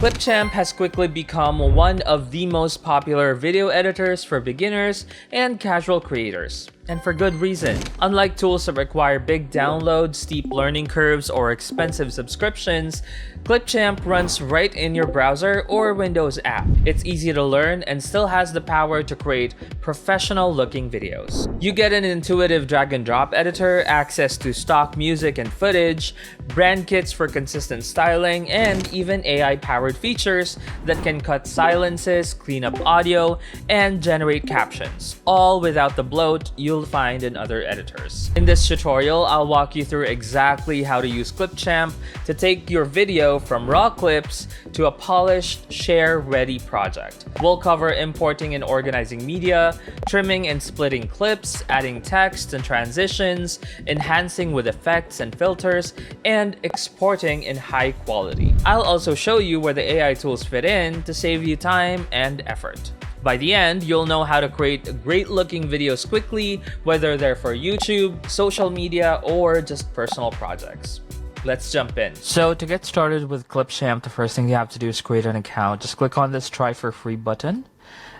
ClipChamp has quickly become one of the most popular video editors for beginners and casual creators. And for good reason. Unlike tools that require big downloads, steep learning curves, or expensive subscriptions, ClipChamp runs right in your browser or Windows app. It's easy to learn and still has the power to create professional-looking videos. You get an intuitive drag-and-drop editor, access to stock music and footage, brand kits for consistent styling, and even AI-powered features that can cut silences, clean up audio, and generate captions, all without the bloat you'll find in other editors. In this tutorial, I'll walk you through exactly how to use ClipChamp to take your video from raw clips to a polished, share-ready project. We'll cover importing and organizing media, trimming and splitting clips, adding text and transitions, enhancing with effects and filters, and exporting in high quality. I'll also show you where the AI tools fit in to save you time and effort. By the end, you'll know how to create great-looking videos quickly, whether they're for YouTube, social media, or just personal projects. Let's jump in. So to get started with ClipChamp, the first thing you have to do is create an account. Just click on this Try for Free button,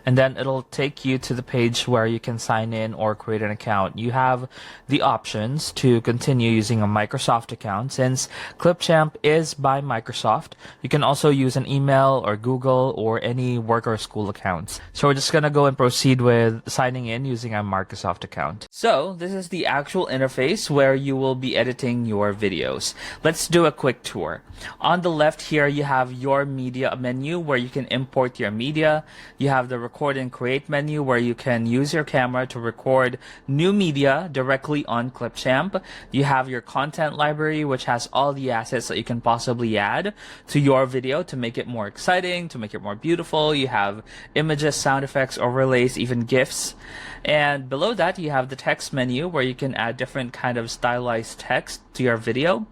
and then it'll take you to the page where you can sign in or create an account. You have the options to continue using a Microsoft account. Since ClipChamp is by Microsoft, you can also use an email or Google or any work or school accounts. So we're just gonna go and proceed with signing in using a Microsoft account. So this is the actual interface where you will be editing your videos. Let's do a quick tour. On the left here, you have your media menu where you can import your media. You have the record and create menu where you can use your camera to record new media directly on ClipChamp. You have your content library, which has all the assets that you can possibly add to your video to make it more exciting, to make it more beautiful. You have images, sound effects, overlays, even GIFs. And below that, you have the text menu where you can add different kind of stylized text to your video.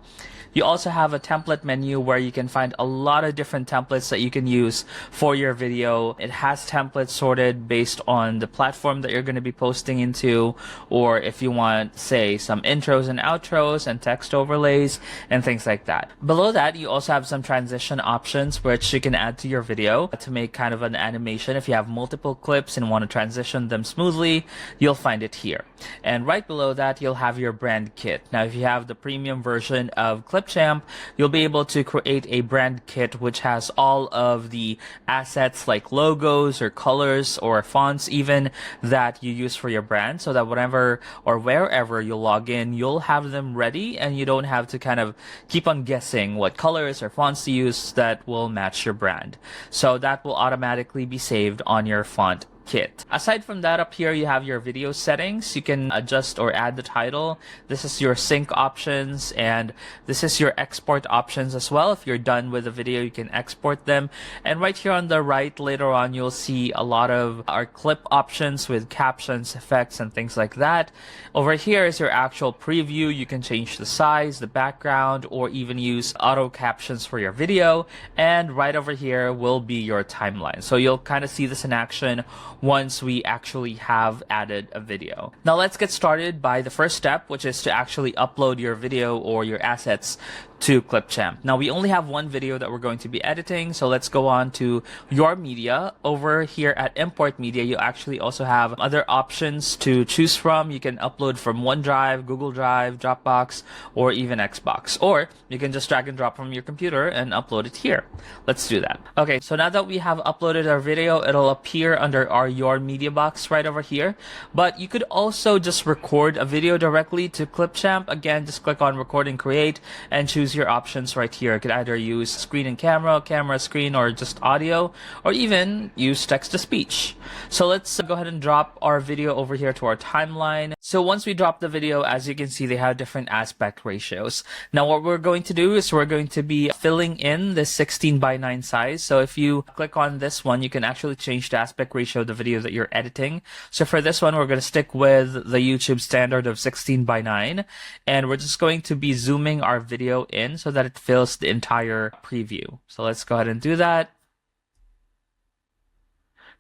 You also have a template menu where you can find a lot of different templates that you can use for your video. It has templates sorted based on the platform that you're going to be posting into, or if you want, say, some intros and outros and text overlays and things like that. Below that, you also have some transition options which you can add to your video to make kind of an animation. If you have multiple clips and want to transition them smoothly, you'll find it here. And right below that, you'll have your brand kit. Now, if you have the premium version of ClipChamp, you'll be able to create a brand kit which has all of the assets like logos or colors or fonts even that you use for your brand, so that whenever or wherever you log in, you'll have them ready and you don't have to kind of keep on guessing what colors or fonts to use that will match your brand. So that will automatically be saved on your font kit. Aside from that, up here you have your video settings. You can adjust or add the title. This is your sync options, and this is your export options as well. If you're done with the video, you can export them. And right here on the right, later on, you'll see a lot of our clip options with captions, effects, and things like that. Over here is your actual preview. You can change the size, the background, or even use auto captions for your video. And right over here will be your timeline. So you'll kind of see this in action once we actually have added a video. Now let's get started by the first step, which is to actually upload your video or your assets to ClipChamp. Now we only have one video that we're going to be editing, so let's go on to your media. Over here at import media, you actually also have other options to choose from. You can upload from OneDrive, Google Drive, Dropbox, or even Xbox, or you can just drag and drop from your computer and upload it here. Let's do that. Okay, so now that we have uploaded our video, it'll appear under our your media box right over here, but you could also just record a video directly to ClipChamp. Again, just click on record and create and choose your options right here. You could either use screen and camera, camera, screen, or just audio, or even use text to speech. So let's go ahead and drop our video over here to our timeline. So once we drop the video, as you can see, they have different aspect ratios. Now what we're going to do is we're going to be filling in this 16:9 size. So if you click on this one, you can actually change the aspect ratio of the video that you're editing. So for this one, we're going to stick with the YouTube standard of 16:9, and we're just going to be zooming our video in so that it fills the entire preview. So let's go ahead and do that.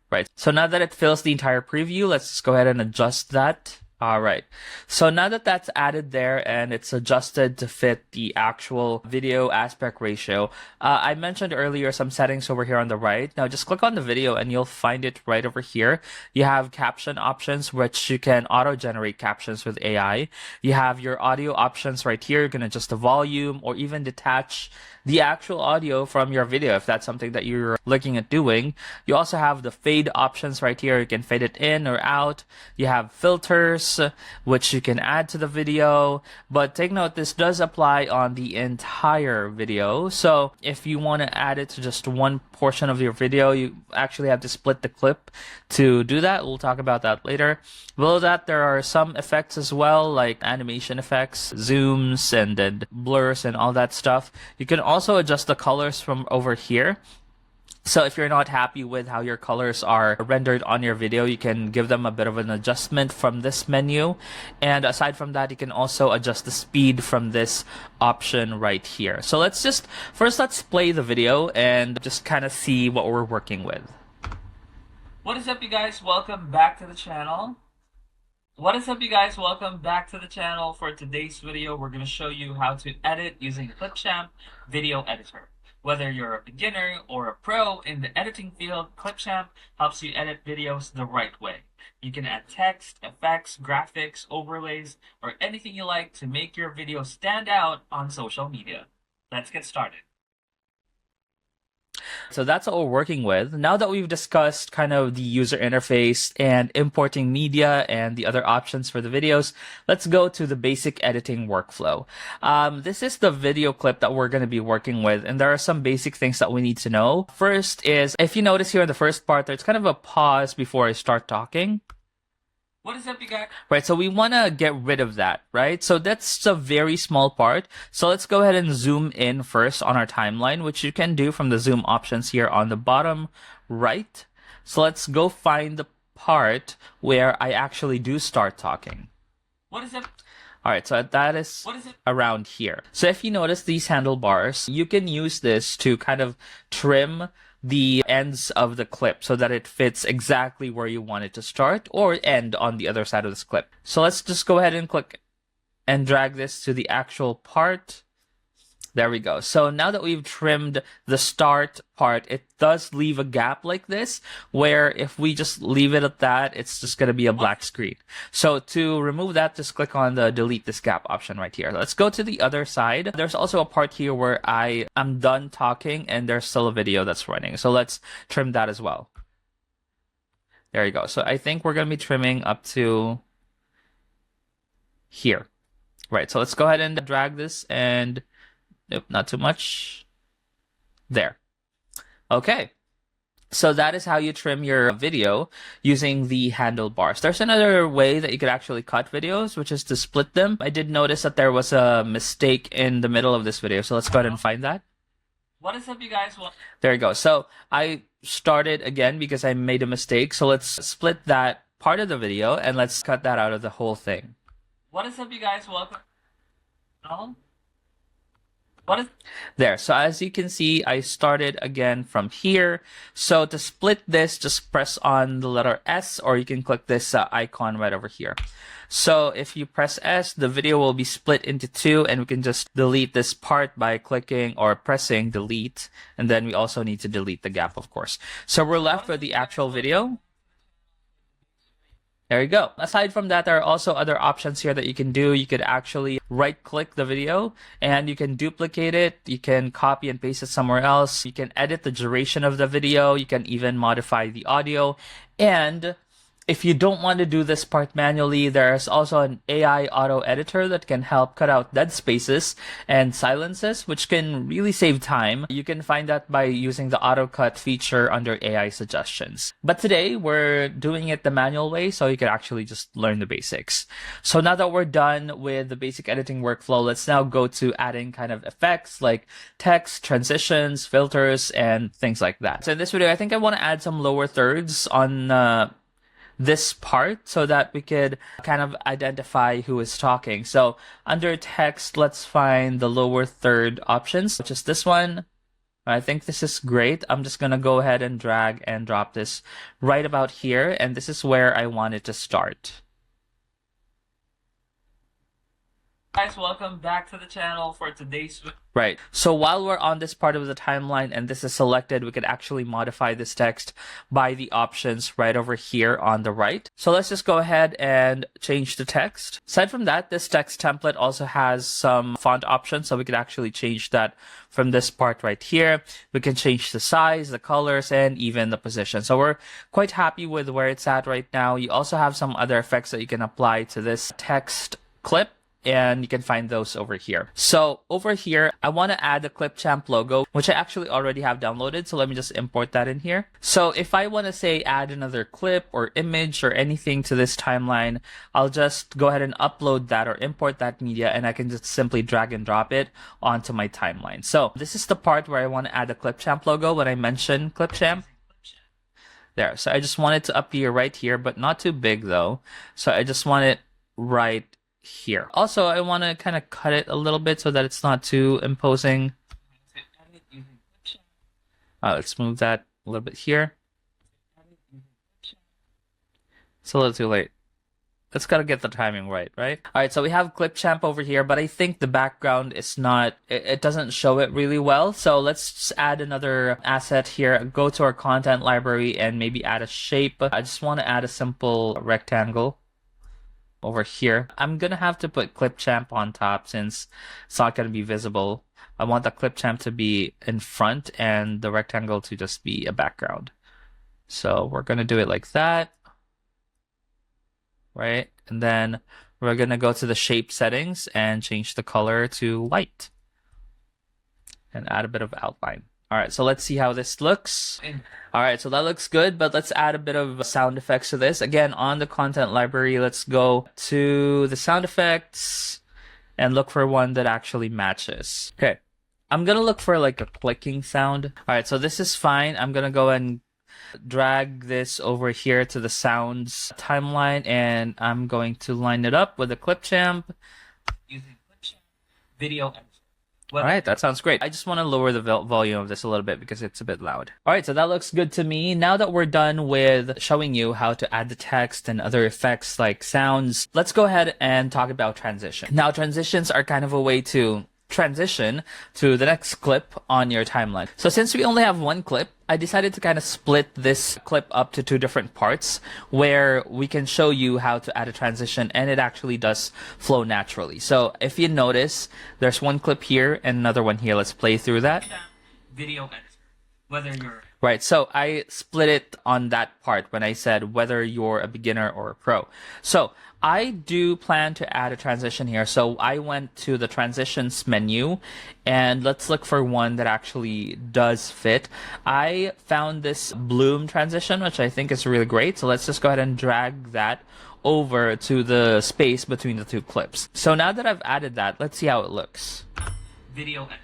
Right, so now that it fills the entire preview, let's just go ahead and adjust that All right. So now that that's added there and it's adjusted to fit the actual video aspect ratio, I mentioned earlier some settings over here on the right. Now just click on the video and you'll find it right over here. You have caption options, which you can auto-generate captions with AI. You have your audio options right here. You can adjust the volume or even detach the actual audio from your video if that's something that you're looking at doing. You also have the fade options right here. You can fade it in or out. You have filters, which you can add to the video, but take note, this does apply on the entire video. So if you want to add it to just one portion of your video, you actually have to split the clip to do that. We'll talk about that later. Below that, there are some effects as well, like animation effects, zooms, and then blurs and all that stuff. You can also adjust the colors from over here. So if you're not happy with how your colors are rendered on your video, you can give them a bit of an adjustment from this menu. And aside from that, you can also adjust the speed from this option right here. So let's play the video and just kind of see what we're working with. What is up, you guys? Welcome back to the channel. For today's video, we're going to show you how to edit using ClipChamp Video Editor. Whether you're a beginner or a pro in the editing field, ClipChamp helps you edit videos the right way. You can add text, effects, graphics, overlays, or anything you like to make your video stand out on social media. Let's get started. So that's what we're working with. Now that we've discussed kind of the user interface and importing media and the other options for the videos, let's go to the basic editing workflow. This is the video clip that we're going to be working with, and there are some basic things that we need to know. First is, if you notice here in the first part, there's kind of a pause before I start talking. What is up, you guys? Right, so we want to get rid of that, right? So that's a very small part. So let's go ahead and zoom in first on our timeline, which you can do from the zoom options here on the bottom right. So let's go find the part where I actually do start talking. What is it? All right, so that is around here. So if you notice these handlebars, you can use this to kind of trim the ends of the clip so that it fits exactly where you want it to start or end on the other side of this clip. So let's just go ahead and click and drag this to the actual part. There we go. So now that we've trimmed the start part, it does leave a gap like this, where if we just leave it at that, it's just going to be a black screen. So to remove that, just click on the delete this gap option right here. Let's go to the other side. There's also a part here where I am done talking and there's still a video that's running. So let's trim that as well. There you go. So I think we're going to be trimming up to here. Right. So let's go ahead and drag this and nope, not too much. There. Okay. So that is how you trim your video using the handlebars. There's another way that you could actually cut videos, which is to split them. I did notice that there was a mistake in the middle of this video. So let's go ahead and find that. What is up, you guys? There you go. So I started again because I made a mistake. So let's split that part of the video and let's cut that out of the whole thing. What is up, you guys? Welcome. There. So as you can see, I started again from here. So to split this, just press on the letter S, or you can click this icon right over here. So if you press S, the video will be split into two, and we can just delete this part by clicking or pressing delete. And then we also need to delete the gap, of course. So we're left with the actual video. There you go. Aside from that, there are also other options here that you can do. You could actually right-click the video and you can duplicate it. You can copy and paste it somewhere else. You can edit the duration of the video. You can even modify the audio. And if you don't want to do this part manually, there's also an AI auto editor that can help cut out dead spaces and silences, which can really save time. You can find that by using the auto cut feature under AI suggestions. But today we're doing it the manual way, so you can actually just learn the basics. So now that we're done with the basic editing workflow, let's now go to adding kind of effects like text, transitions, filters, and things like that. So in this video, I think I want to add some lower thirds on this part so that we could kind of identify who is talking. So under text, let's find the lower third options, which is this one. I think this is great. I'm just going to go ahead and drag and drop this right about here. And this is where I want it to start. Guys, welcome back to the channel for today's... Right, so while we're on this part of the timeline and this is selected, we could actually modify this text by the options right over here on the right. So let's just go ahead and change the text. Aside from that, this text template also has some font options, so we could actually change that from this part right here. We can change the size, the colors, and even the position. So we're quite happy with where it's at right now. You also have some other effects that you can apply to this text clip, and you can find those over here. So over here, I want to add the ClipChamp logo, which I actually already have downloaded. So let me just import that in here. So if I want to say add another clip or image or anything to this timeline, I'll just go ahead and upload that or import that media, and I can just simply drag and drop it onto my timeline. So this is the part where I want to add the ClipChamp logo when I mention ClipChamp. There. So I just want it to appear right here, but not too big though. So I just want it right here. Also, I want to kind of cut it a little bit so that it's not too imposing. Let's move that a little bit here. It's a little too late. Let's gotta get the timing right? Alright, so we have ClipChamp over here, but I think the background is not, it doesn't show it really well. So let's just add another asset here. Go to our content library and maybe add a shape. I just want to add a simple rectangle over here. I'm gonna have to put ClipChamp on top since it's not gonna be visible. I want the ClipChamp to be in front and the rectangle to just be a background. So we're gonna do it like that, right? And then we're gonna go to the shape settings and change the color to white and add a bit of outline. All right, so let's see how this looks. All right, so that looks good, but let's add a bit of sound effects to this. Again, on the content library, let's go to the sound effects and look for one that actually matches. Okay, I'm gonna look for like a clicking sound. All right, so this is fine. I'm gonna go and drag this over here to the sounds timeline, and I'm going to line it up with the ClipChamp. Using ClipChamp video editor. All right, that sounds great. I just want to lower the volume of this a little bit because it's a bit loud. All right, so that looks good to me. Now that we're done with showing you how to add the text and other effects like sounds, let's go ahead and talk about transition. Now, transitions are kind of a way to transition to the next clip on your timeline. So since we only have one clip, I decided to kind of split this clip up to two different parts where we can show you how to add a transition, and it actually does flow naturally. So if you notice, there's one clip here and another one here. Let's play through that. Video editor, whether you're... Right, so I split it on that part when I said whether you're a beginner or a pro. So I do plan to add a transition here. So I went to the transitions menu and let's look for one that actually does fit. I found this bloom transition, which I think is really great. So let's just go ahead and drag that over to the space between the two clips. So now that I've added that, let's see how it looks. Video editor.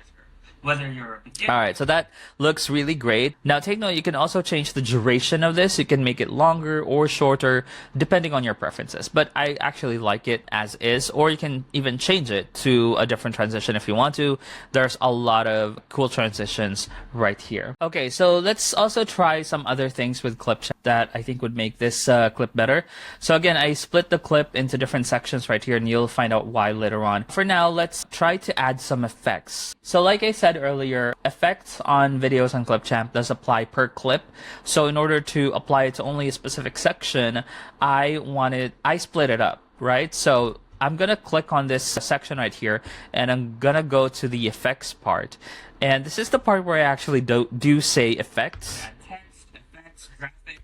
Whether you're a beginner. All right, so that looks really great. Now take note, you can also change the duration of this. You can make it longer or shorter depending on your preferences, but I actually like it as is, or you can even change it to a different transition if you want to. There's a lot of cool transitions right here. Okay, so let's also try some other things with ClipChamp that I think would make this clip better. So again, I split the clip into different sections right here, and you'll find out why later on. For now, let's try to add some effects. So like I said earlier, effects on videos on ClipChamp does apply per clip. So in order to apply it to only a specific section, I split it up, right? So I'm gonna click on this section right here, and I'm gonna go to the effects part. And this is the part where I actually do say effects.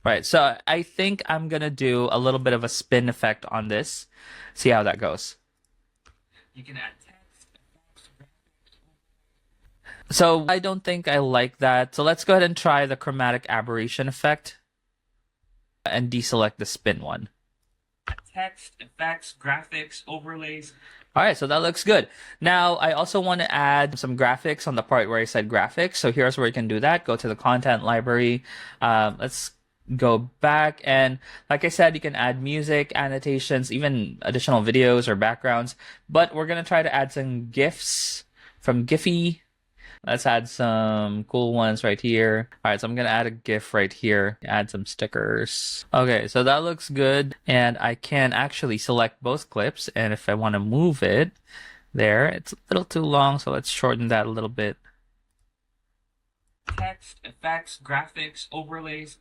Right, so I think I'm gonna do a little bit of a spin effect on this. See how that goes. You can add So I don't think I like that. So let's go ahead and try the chromatic aberration effect and deselect the spin one. Text, effects, graphics, overlays. All right, so that looks good. Now, I also want to add some graphics on the part where I said graphics. So here's where you can do that. Go to the content library. Let's go back, and like I said, you can add music, annotations, even additional videos or backgrounds. But we're going to try to add some GIFs from Giphy. Let's add some cool ones right here. All right, so I'm going to add a GIF right here, add some stickers. Okay, so that looks good. And I can actually select both clips. And if I want to move it, There, it's a little too long, so let's shorten that a little bit. Text, effects, graphics, overlays.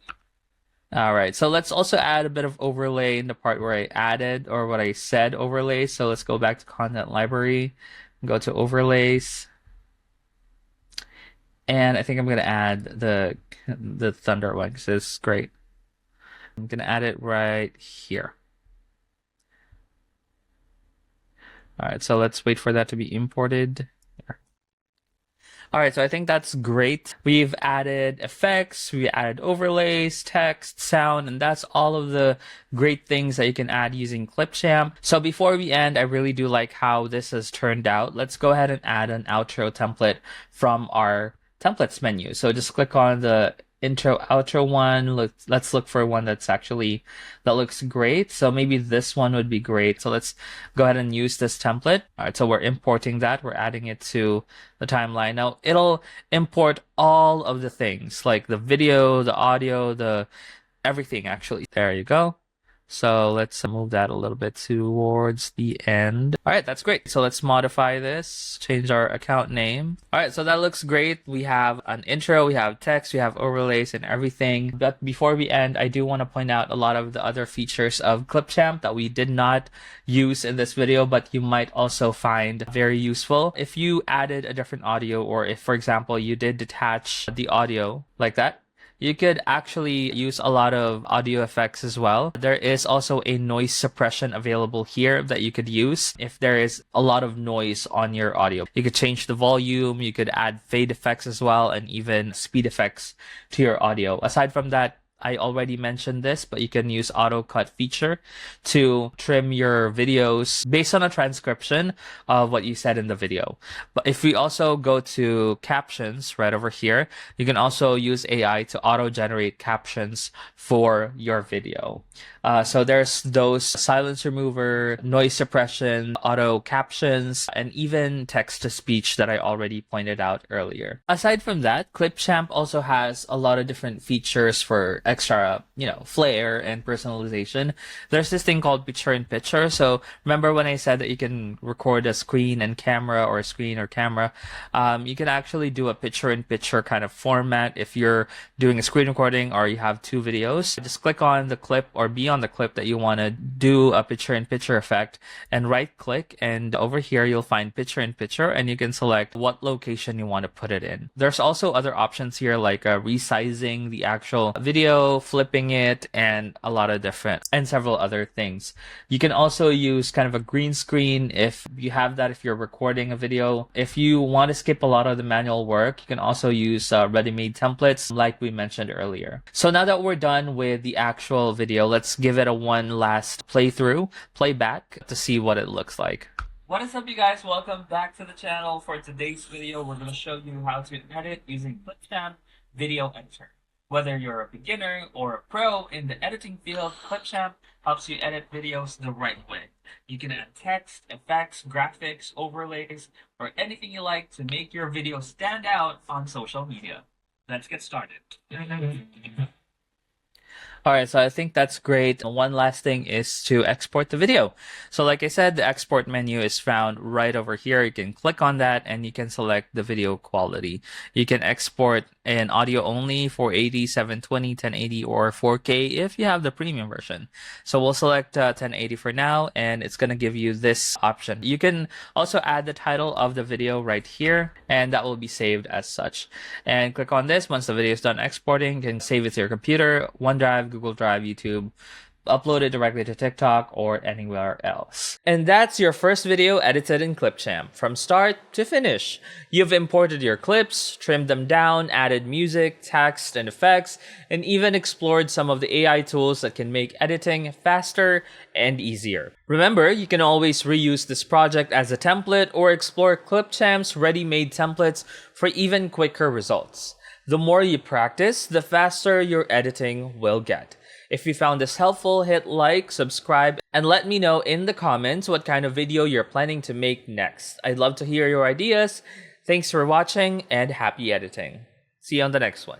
All right, so let's also add a bit of overlay in the part where I added or what I said overlay. So let's go back to content library, go to overlays. And I think I'm going to add the thunder one because it's great. I'm going to add it right here. All right, so let's wait for that to be imported. All right, so I think that's great. We've added effects, we added overlays, text, sound, and that's all of the great things that you can add using ClipChamp. So before we end, I really do like how this has turned out. Let's go ahead and add an outro template from our templates menu. So just click on the intro outro one. Let's look for one that looks great. So maybe this one would be great. So let's go ahead and use this template. All right, so we're importing that. We're adding it to the timeline. Now it'll import all of the things like the video, the audio, the everything actually. There you go. So let's move that a little bit towards the end. All right, that's great. So let's modify this, change our account name. All right, so that looks great. We have an intro, we have text, we have overlays and everything. But before we end, I do want to point out a lot of the other features of ClipChamp that we did not use in this video, but you might also find very useful. If you added a different audio, or if, for example, you did detach the audio like that, you could actually use a lot of audio effects as well. There is also a noise suppression available here that you could use if there is a lot of noise on your audio. You could change the volume, you could add fade effects as well, and even speed effects to your audio. Aside from that, I already mentioned this, but you can use auto cut feature to trim your videos based on a transcription of what you said in the video. But if we also go to captions right over here, you can also use AI to auto generate captions for your video. So there's those silence remover, noise suppression, auto captions, and even text to speech that I already pointed out earlier. Aside from that, ClipChamp also has a lot of different features for extra, flair and personalization. There's this thing called picture-in-picture. So remember when I said that you can record a screen and camera or a screen or camera? You can actually do a picture-in-picture kind of format if you're doing a screen recording or you have two videos. Just click on the clip or be on the clip that you want to do a picture-in-picture effect and right click, and over here you'll find picture-in-picture and you can select what location you want to put it in. There's also other options here like resizing the actual video, flipping it, and a lot of different and several other things. You can also use kind of a green screen if you have that, if you're recording a video. If you want to skip a lot of the manual work, you can also use ready-made templates like we mentioned earlier. So now that we're done with the actual video, let's give it a one last playback to see what it looks like. What is up, you guys? Welcome back to the channel. For today's video, we're going to show you how to edit using ClipChamp Video Editor. Whether you're a beginner or a pro in the editing field, ClipChamp helps you edit videos the right way. You can add text, effects, graphics, overlays, or anything you like to make your video stand out on social media. Let's get started. All right, so I think that's great. One last thing is to export the video. So like I said, the export menu is found right over here. You can click on that and you can select the video quality. You can export in audio only, 480, 720, 1080, or 4K if you have the premium version. So we'll select 1080 for now, and it's going to give you this option. You can also add the title of the video right here, and that will be saved as such. And click on this. Once the video is done exporting, you can save it to your computer, OneDrive, Google Drive, YouTube, upload it directly to TikTok or anywhere else. And that's your first video edited in ClipChamp. From start to finish, you've imported your clips, trimmed them down, added music, text, and effects, and even explored some of the AI tools that can make editing faster and easier. Remember, you can always reuse this project as a template or explore ClipChamp's ready-made templates for even quicker results. The more you practice, the faster your editing will get. If you found this helpful, hit like, subscribe, and let me know in the comments what kind of video you're planning to make next. I'd love to hear your ideas. Thanks for watching and happy editing. See you on the next one.